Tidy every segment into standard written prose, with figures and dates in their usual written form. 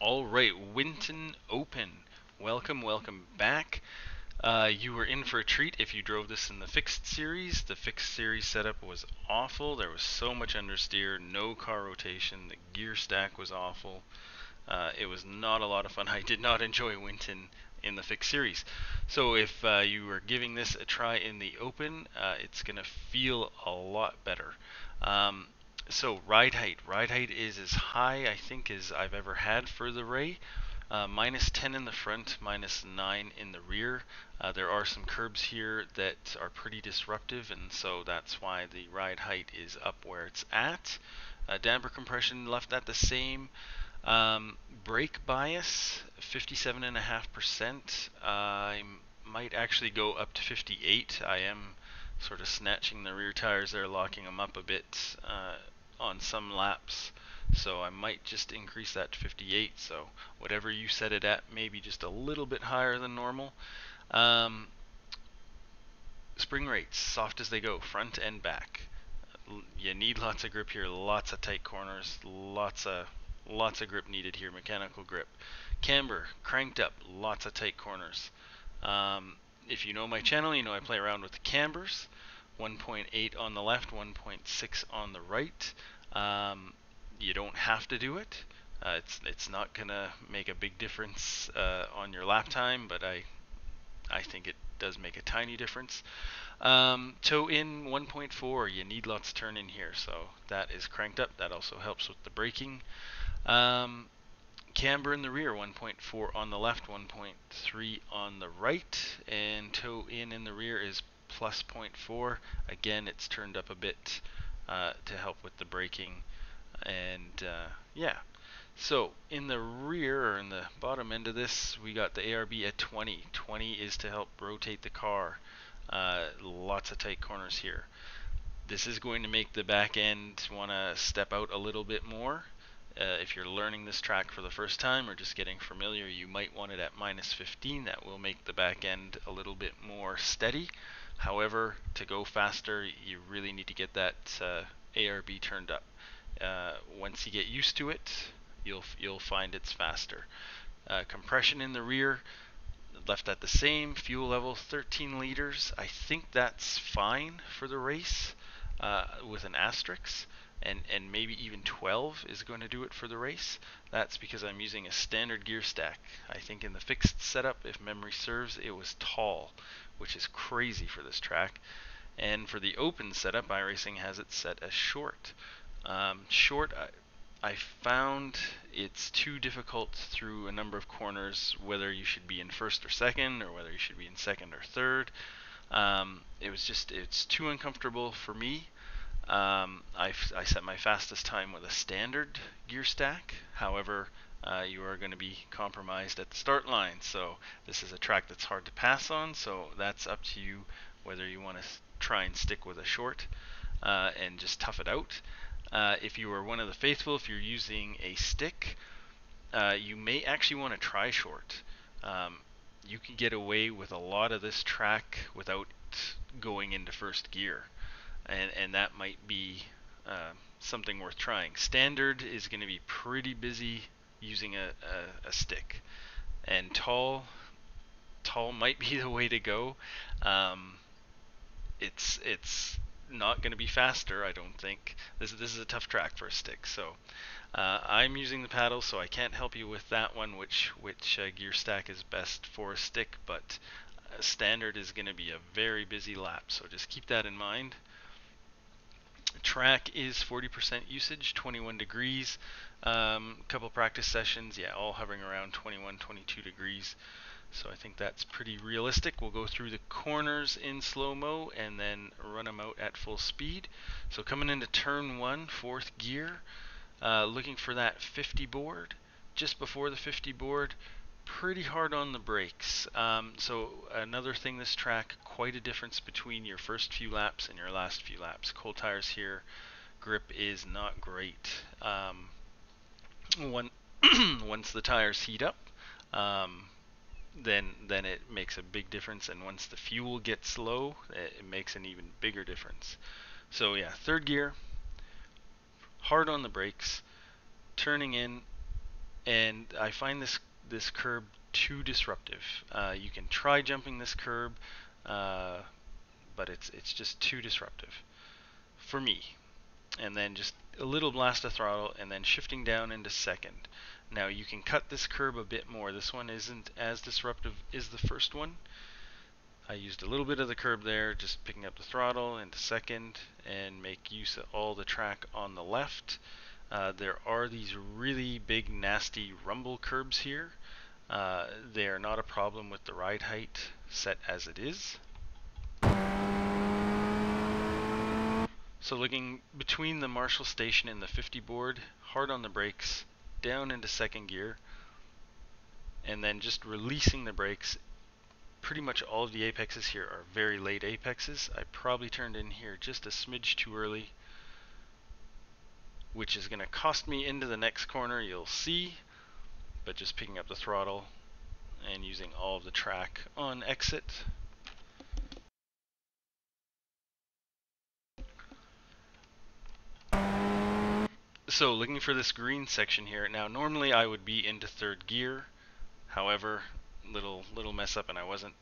All right, Winton Open. Welcome back. You were in for a treat if you drove this in the fixed series. The fixed series setup was awful. There was so much understeer, no car rotation. The gear stack was awful. It was not a lot of fun. I did not enjoy Winton in the fixed series. So if you were giving this a try in the open, it's going to feel a lot better. So ride height is as high I think as I've ever had for the Ray. Minus 10 in the front, minus 9 in the rear. There are some curbs here that are pretty disruptive, and so that's why the ride height is up where it's at. Damper compression left at the same. Brake bias, 57.5%. I might actually go up to 58. I am sort of snatching the rear tires there, locking them up a bit on some laps. So I might just increase that to 58. So whatever you set it at, maybe just a little bit higher than normal. Spring rates, soft as they go, front and back. You need lots of grip here, lots of tight corners, lots of grip needed here, mechanical grip. Camber, cranked up, lots of tight corners. If you know my channel, you know I play around with the cambers. 1.8 on the left, 1.6 on the right. You don't have to do it. It's not gonna make a big difference on your lap time, but I think it does make a tiny difference. Toe in 1.4, you need lots of turn in here, so that is cranked up. That also helps with the braking. Camber in the rear, 1.4 on the left, 1.3 on the right, and toe in the rear is plus 0.4. Again, it's turned up a bit to help with the braking, and yeah. So in the rear, or in the bottom end of this, we got the ARB at 20. 20 is to help rotate the car. Lots of tight corners here. This is going to make the back end want to step out a little bit more. If you're learning this track for the first time or just getting familiar, you might want it at minus 15. That will make the back end a little bit more steady. However, to go faster, you really need to get that ARB turned up. Once you get used to it, you'll find it's faster. Compression in the rear, left at the same. Fuel level 13 liters. I think that's fine for the race with an asterisk, and maybe even 12 is going to do it for the race. That's because I'm using a standard gear stack. I think in the fixed setup, if memory serves, it was tall, which is crazy for this track. And for the open setup, iRacing has it set as short. Short, I found it's too difficult through a number of corners, whether you should be in first or second, or whether you should be in second or third. It's too uncomfortable for me. I set my fastest time with a standard gear stack. However, you are going to be compromised at the start line, so this is a track that's hard to pass on, so that's up to you whether you want to try and stick with a short and just tough it out. If you are one of the faithful, if you're using a stick, you may actually want to try short. You can get away with a lot of this track without going into first gear, and that might be something worth trying. Standard is going to be pretty busy using a stick, and tall might be the way to go. It's not going to be faster, I don't think. This is a tough track for a stick, so I'm using the paddle, so I can't help you with that one, which gear stack is best for a stick, but standard is going to be a very busy lap, so just keep that in mind. Track is 40% usage, 21 degrees. Couple practice sessions, yeah, all hovering around 21, 22 degrees. So I think that's pretty realistic. We'll go through the corners in slow-mo and then run them out at full speed. So coming into turn 1, fourth gear, looking for that 50 board. Just before the 50 board, pretty hard on the brakes. So another thing this track, quite a difference between your first few laps and your last few laps. Cold tires here, grip is not great. Once the tires heat up, then it makes a big difference, and once the fuel gets low, it makes an even bigger difference. So yeah, third gear, hard on the brakes, turning in, and I find this curb too disruptive. You can try jumping this curb, but it's just too disruptive for me. And then just a little blast of throttle, and then shifting down into second. Now you can cut this curb a bit more. This one isn't as disruptive as the first one. I used a little bit of the curb there, just picking up the throttle into second, and make use of all the track on the left. There are these really big, nasty rumble curbs here. They are not a problem with the ride height set as it is. So looking between the Marshall station and the 50 board, hard on the brakes, down into second gear, and then just releasing the brakes. Pretty much all of the apexes here are very late apexes. I probably turned in here just a smidge too early, which is going to cost me into the next corner, you'll see. But just picking up the throttle and using all of the track on exit. So looking for this green section here. Now normally I would be into third gear, however, little mess up and I wasn't.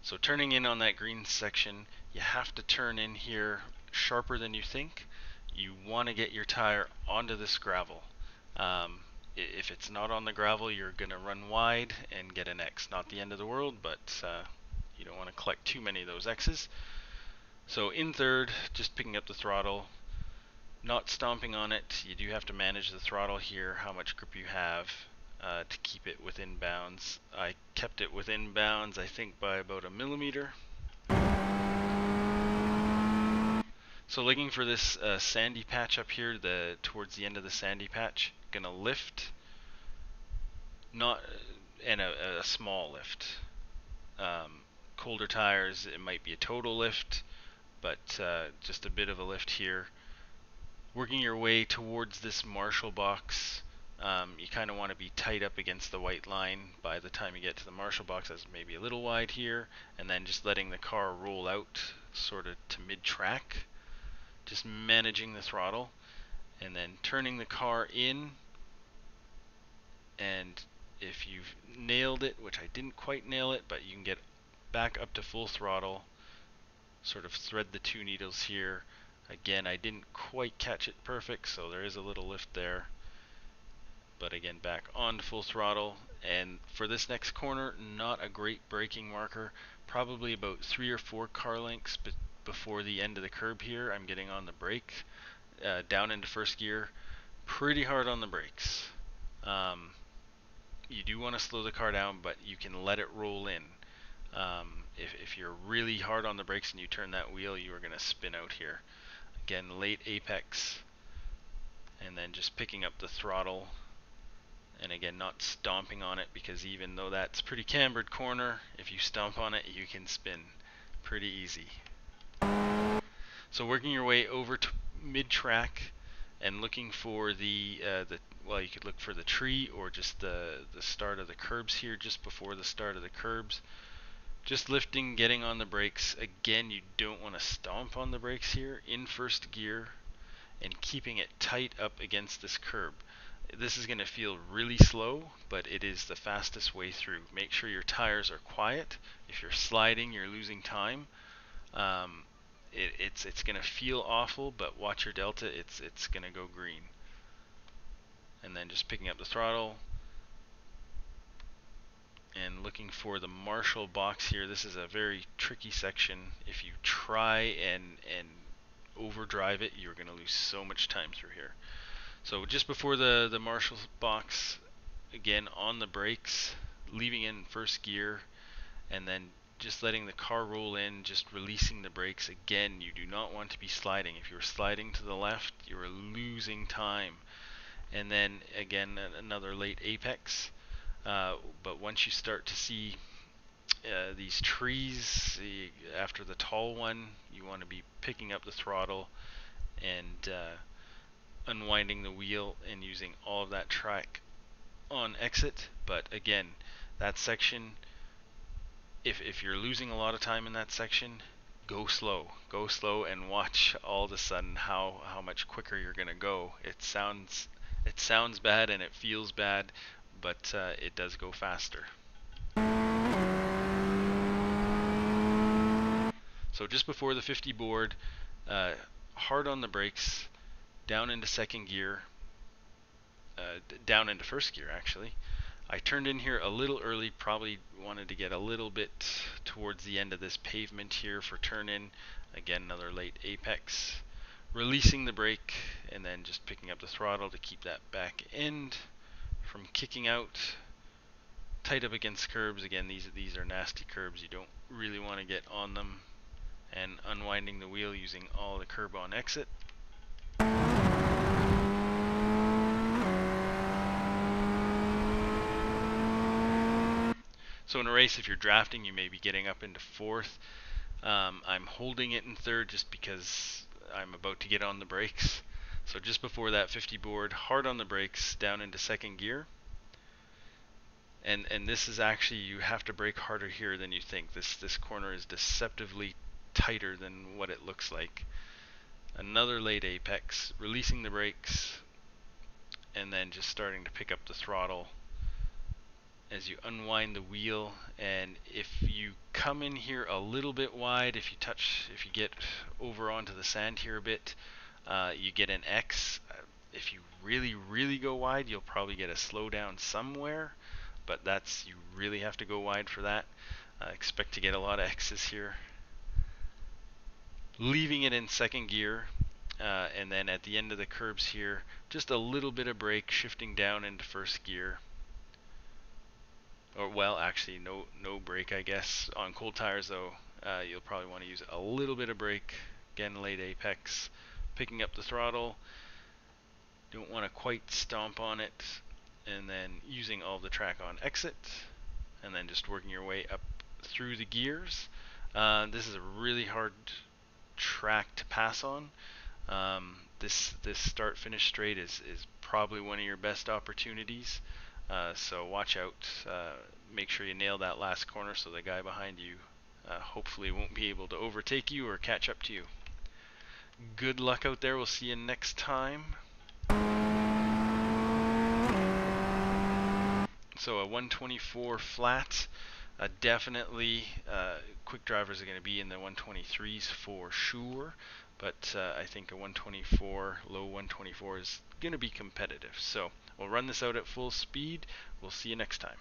So turning in on that green section, you have to turn in here sharper than you think. You want to get your tire onto this gravel. If it's not on the gravel, you're going to run wide and get an X. Not the end of the world, but you don't want to collect too many of those X's. So in third, just picking up the throttle, not stomping on it. You do have to manage the throttle here, how much grip you have to keep it within bounds. I kept it within bounds, I think, by about a millimeter. So looking for this sandy patch up here, towards the end of the sandy patch. Gonna lift, and a small lift. Colder tires, it might be a total lift, but just a bit of a lift here. Working your way towards this Marshall box, you kind of want to be tight up against the white line by the time you get to the Marshall box. That's maybe a little wide here, and then just letting the car roll out sort of to mid-track, just managing the throttle, and then turning the car in. And if you've nailed it, which I didn't quite nail it, but you can get back up to full throttle, sort of thread the two needles here. Again, I didn't quite catch it perfect, so there is a little lift there. But again, back on to full throttle. And for this next corner, not a great braking marker. Probably about 3 or 4 car lengths before the end of the curb here. I'm getting on the brake, down into first gear. Pretty hard on the brakes. You do want to slow the car down, but you can let it roll in. If you're really hard on the brakes and you turn that wheel, you are going to spin out here. Again, late apex, and then just picking up the throttle, and again, not stomping on it, because even though that's pretty cambered corner, if you stomp on it, you can spin pretty easy. So working your way over to mid-track and looking for well, you could look for the tree or just the start of the curbs here, just before the start of the curbs. Just lifting, getting on the brakes. Again, you don't want to stomp on the brakes here in first gear, and keeping it tight up against this curb. This is going to feel really slow, but it is the fastest way through. Make sure your tires are quiet. If you're sliding, you're losing time. It's going to feel awful, but watch your delta. It's going to go green. And then just picking up the throttle and looking for the Marshall box here. This is a very tricky section. If you try and overdrive it, you're going to lose so much time through here. So just before the Marshall box, again on the brakes, leaving in first gear, and then just letting the car roll in, just releasing the brakes. Again, you do not want to be sliding. If you're sliding to the left, you're losing time. And then again, another late apex. But once you start to see these trees after the tall one, you want to be picking up the throttle and unwinding the wheel and using all of that track on exit. But again, that section, if you're losing a lot of time in that section, go slow and watch all of a sudden how much quicker you're gonna go. It sounds bad and it feels bad, but it does go faster. So just before the 50 board, hard on the brakes, down into second gear, down into first gear actually. I turned in here a little early, probably wanted to get a little bit towards the end of this pavement here for turn in. Again, another late apex. Releasing the brake and then just picking up the throttle to keep that back end from kicking out. Tight up against curbs. Again, these are nasty curbs. You don't really want to get on them. And unwinding the wheel using all the curb on exit. So in a race, if you're drafting, you may be getting up into fourth. I'm holding it in third just because I'm about to get on the brakes. So just before that 50 board, hard on the brakes, down into second gear. And this is actually, you have to brake harder here than you think. This corner is deceptively tighter than what it looks like. Another late apex, releasing the brakes, and then just starting to pick up the throttle as you unwind the wheel. And if you come in here a little bit wide, if you get over onto the sand here a bit, you get an X. If you really go wide, you'll probably get a slowdown somewhere, but you really have to go wide for that. Expect to get a lot of X's here. Leaving it in second gear, and then at the end of the curbs here, just a little bit of brake, shifting down into first gear. Or, well, actually no brake, I guess. On cold tires though, you'll probably want to use a little bit of brake. Again, late apex, picking up the throttle. Don't want to quite stomp on it, and then using all the track on exit, and then just working your way up through the gears. This is a really hard track to pass on. This start finish straight is probably one of your best opportunities. So watch out, make sure you nail that last corner so the guy behind you hopefully won't be able to overtake you or catch up to you. Good luck out there, we'll see you next time. So a 124 flat, definitely quick drivers are going to be in the 123s for sure, but I think a 124, low 124 is going to be competitive. So we'll run this out at full speed. We'll see you next time.